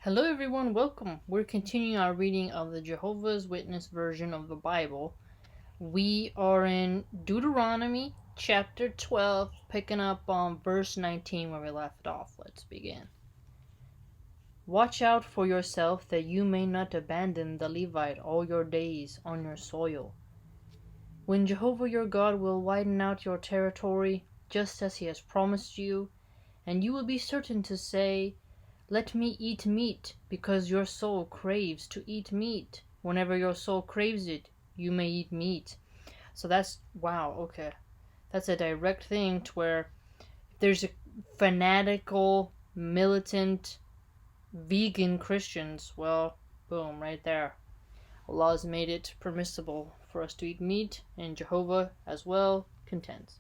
Hello everyone, welcome. We're continuing our reading of the Jehovah's Witness version of the Bible. We are in Deuteronomy chapter 12, picking up on verse 19 where we left off. Let's begin. Watch out for yourself that you may not abandon the Levite all your days on your soil. When Jehovah your God will widen out your territory, just as he has promised you, and you will be certain to say, "Let me eat meat, because your soul craves to eat meat. Whenever your soul craves it, you may eat meat." So that's, wow, okay. That's a direct thing to where if there's a fanatical, militant, vegan Christians, well, boom, right there. Allah has made it permissible for us to eat meat, and Jehovah as well contends.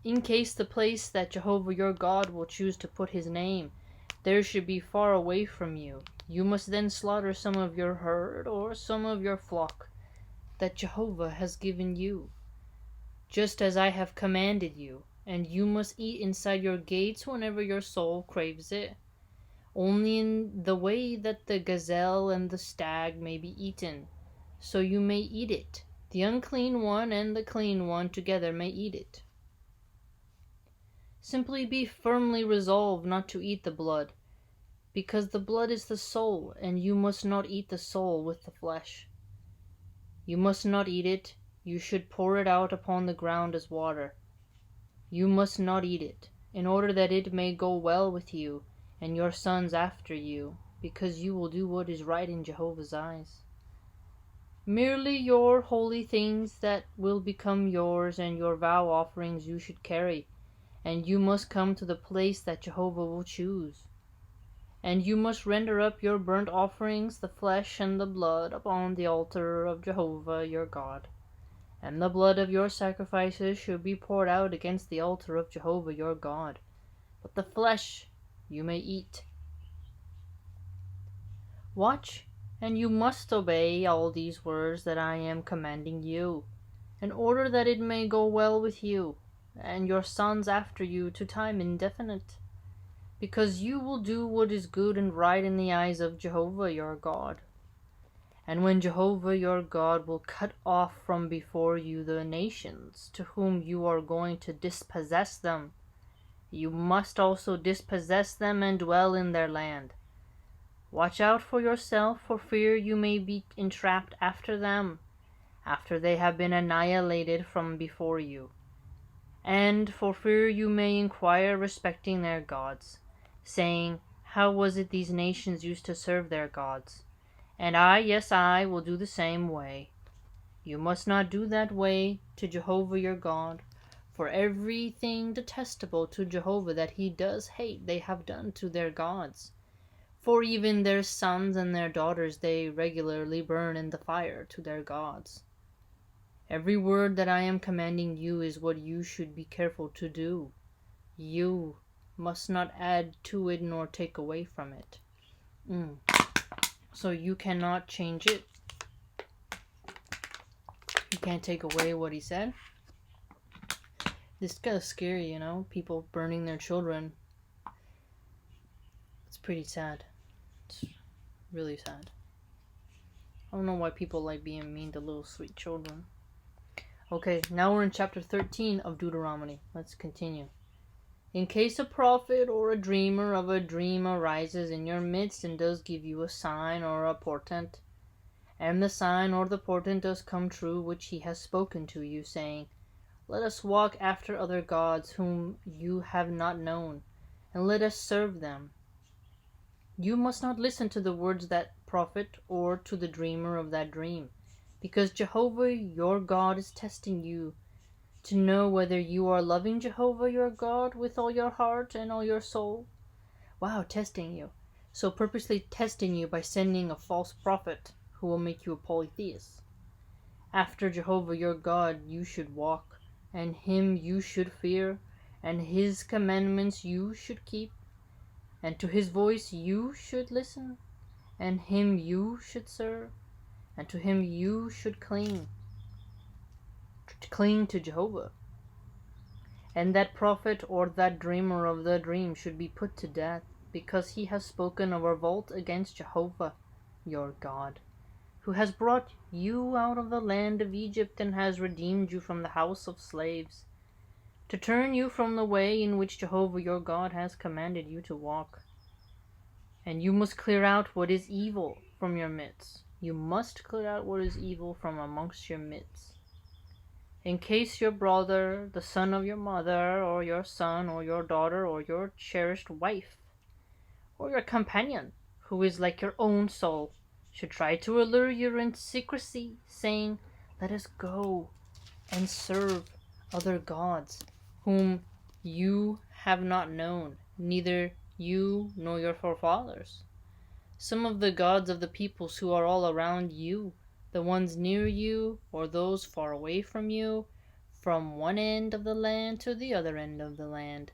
In case the place that Jehovah your God will choose to put his name there should be far away from you, you must then slaughter some of your herd or some of your flock that Jehovah has given you, just as I have commanded you, and you must eat inside your gates whenever your soul craves it, only in the way that the gazelle and the stag may be eaten, so you may eat it. The unclean one and the clean one together may eat it. Simply be firmly resolved not to eat the blood, because the blood is the soul, and you must not eat the soul with the flesh. You must not eat it, you should pour it out upon the ground as water. You must not eat it, in order that it may go well with you and your sons after you, because you will do what is right in Jehovah's eyes. Merely your holy things that will become yours and your vow offerings you should carry, and you must come to the place that Jehovah will choose. And you must render up your burnt offerings, the flesh and the blood, upon the altar of Jehovah your God. And the blood of your sacrifices should be poured out against the altar of Jehovah your God. But the flesh you may eat. Watch, and you must obey all these words that I am commanding you, in order that it may go well with you, and your sons after you to time indefinite, because you will do what is good and right in the eyes of Jehovah your God. And when Jehovah your God will cut off from before you the nations to whom you are going to dispossess them, you must also dispossess them and dwell in their land. Watch out for yourself, for fear you may be entrapped after them, after they have been annihilated from before you, and for fear you may inquire respecting their gods, saying, "How was it these nations used to serve their gods? And I, yes, I will do the same way." You must not do that way to Jehovah your God, for everything detestable to Jehovah that he does hate they have done to their gods. For even their sons and their daughters they regularly burn in the fire to their gods. Every word that I am commanding you is what you should be careful to do. You must not add to it nor take away from it. So you cannot change it. You can't take away what he said. This is kind of scary, people burning their children. It's pretty sad. It's really sad. I don't know why people like being mean to little sweet children. Okay, now we're in chapter 13 of Deuteronomy. Let's continue. In case a prophet or a dreamer of a dream arises in your midst and does give you a sign or a portent, and the sign or the portent does come true which he has spoken to you, saying, "Let us walk after other gods whom you have not known, and let us serve them," you must not listen to the words of that prophet or to the dreamer of that dream, because Jehovah your God is testing you to know whether you are loving Jehovah your God with all your heart and all your soul. Wow, testing you. So purposely testing you by sending a false prophet who will make you a polytheist. After Jehovah your God you should walk, and him you should fear, and his commandments you should keep, and to his voice you should listen, and him you should serve, and to him you should cling to Jehovah. And that prophet or that dreamer of the dream should be put to death. because he has spoken a revolt against Jehovah your God, who has brought you out of the land of Egypt and has redeemed you from the house of slaves, to turn you from the way in which Jehovah your God has commanded you to walk. And you must clear out what is evil from your midst. You must clear out what is evil from amongst your midst. In case your brother, the son of your mother, or your son, or your daughter, or your cherished wife, or your companion, who is like your own soul, should try to allure you in secrecy, saying, "Let us go and serve other gods, whom you have not known, neither you nor your forefathers." Some of the gods of the peoples who are all around you, the ones near you or those far away from you, from one end of the land to the other end of the land.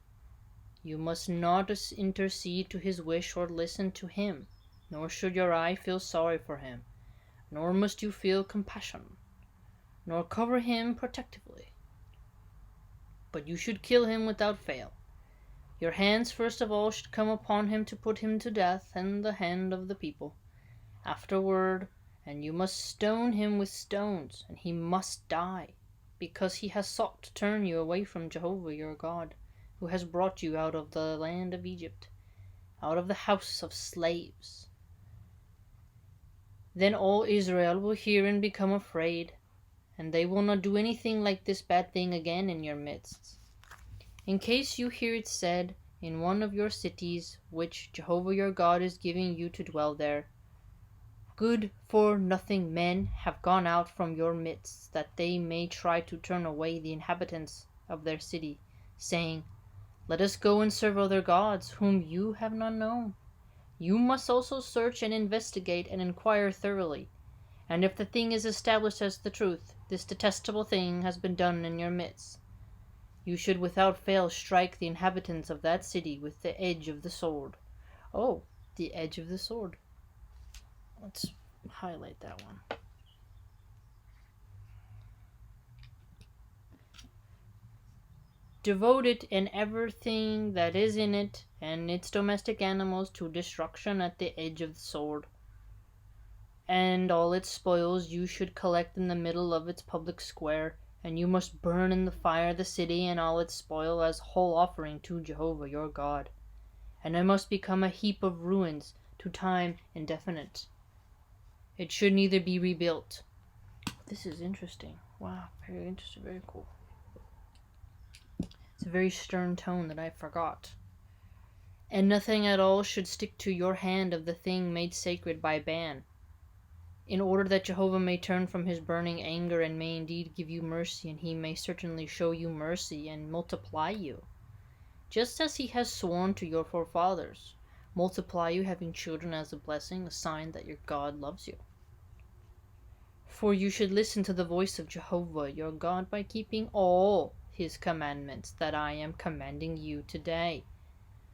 You must not intercede to his wish or listen to him, nor should your eye feel sorry for him, nor must you feel compassion, nor cover him protectively. But you should kill him without fail. Your hands first of all should come upon him to put him to death, and the hand of the people afterward, and you must stone him with stones, and he must die, because he has sought to turn you away from Jehovah your God, who has brought you out of the land of Egypt, out of the house of slaves. Then all Israel will hear and become afraid, and they will not do anything like this bad thing again in your midst. In case you hear it said in one of your cities, which Jehovah your God is giving you to dwell there, good-for-nothing men have gone out from your midst, that they may try to turn away the inhabitants of their city, saying, "Let us go and serve other gods, whom you have not known." You must also search and investigate and inquire thoroughly, and if the thing is established as the truth, this detestable thing has been done in your midst, you should without fail strike the inhabitants of that city with the edge of the sword. Oh, the edge of the sword. Let's highlight that one. Devote it and everything that is in it and its domestic animals to destruction at the edge of the sword. And all its spoils you should collect in the middle of its public square, and you must burn in the fire the city and all its spoil as whole offering to Jehovah your God. And it must become a heap of ruins to time indefinite. It should neither be rebuilt. This is interesting. Wow, very interesting, very cool. It's a very stern tone that I forgot. And nothing at all should stick to your hand of the thing made sacred by ban, in order that Jehovah may turn from his burning anger and may indeed give you mercy, and he may certainly show you mercy and multiply you, just as he has sworn to your forefathers, multiply you, having children as a blessing, a sign that your God loves you. For you should listen to the voice of Jehovah your God by keeping all his commandments that I am commanding you today,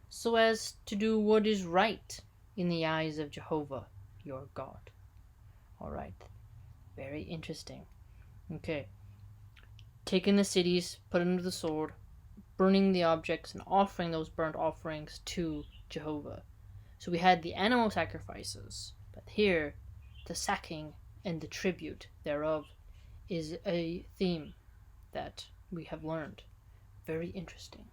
so as to do what is right in the eyes of Jehovah your God. Alright, very interesting. Okay, taking the cities, put them to the sword, burning the objects, and offering those burnt offerings to Jehovah. So we had the animal sacrifices, but here the sacking and the tribute thereof is a theme that we have learned. Very interesting.